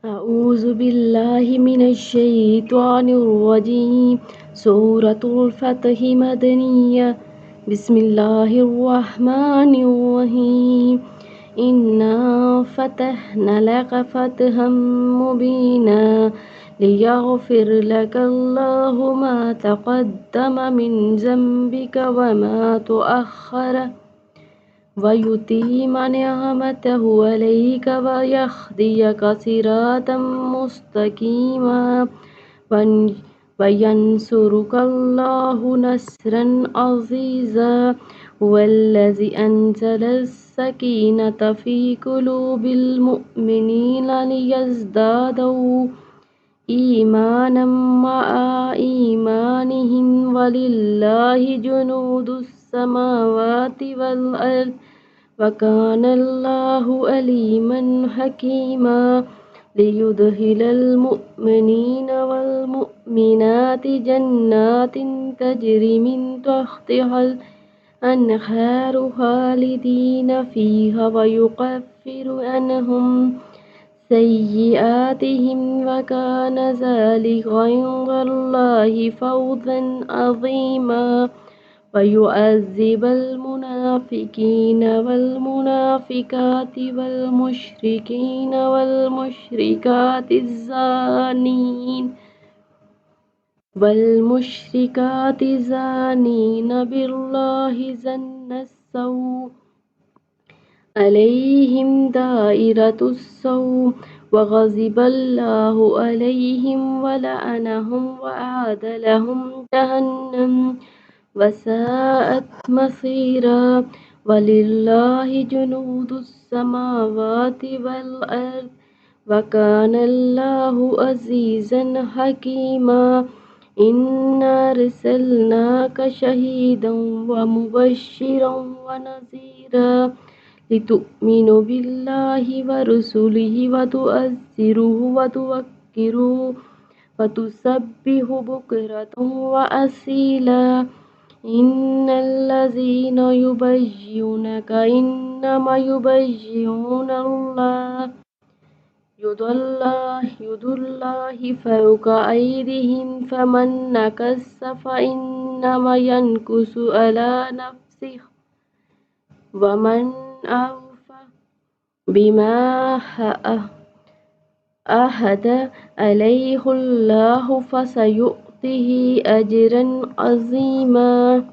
أعوذ بالله من الشيطان الرجيم. سورة الفتح مدنية. بسم الله الرحمن الرحيم. إنا فتحنا لك فتحا مبينا ليغفر لك الله ما تقدم من ذنبك وما تؤخر ويتم نعمته عليك ويهديك صراطا مستقيما وينصرك الله نصرا عزيزا. هو الذي أنزل السكينة في قلوب المؤمنين ليزدادوا إيمانا مع إيمانهم ولله جنود السماوات والأرض وكان الله عليما حكيما. ليدخل المؤمنين والمؤمنات جنات تجري من تحتها الأنهار خالدين فيها ويكفر عنهم سيئاتهم وكان ذلك عند الله فوزا عظيما. ويعذب المنافقين والمنافقات والمشركين والمشركات الزانين بالله ظن السوء عليهم دائرة السوء وغضب الله عليهم ولعنهم وأعد لهم جهنم وساءت مصيرا. ولله جنود السماوات والأرض وكان الله عزيزا حكيما. إنا أرسلناك شهيدا ومبشرا ونذيرا لتؤمنوا بالله ورسله وتؤزروه وتوكروه وتسبحوا بكرة وأصيلا. إن الذين يبايعونك إنما يبايعون الله يد الله فوق أيديهم فمن نكث فإنما ينكث على نفسه ومن أوفى بما عاهد عليه الله فسيؤتيه أجرا عظيما.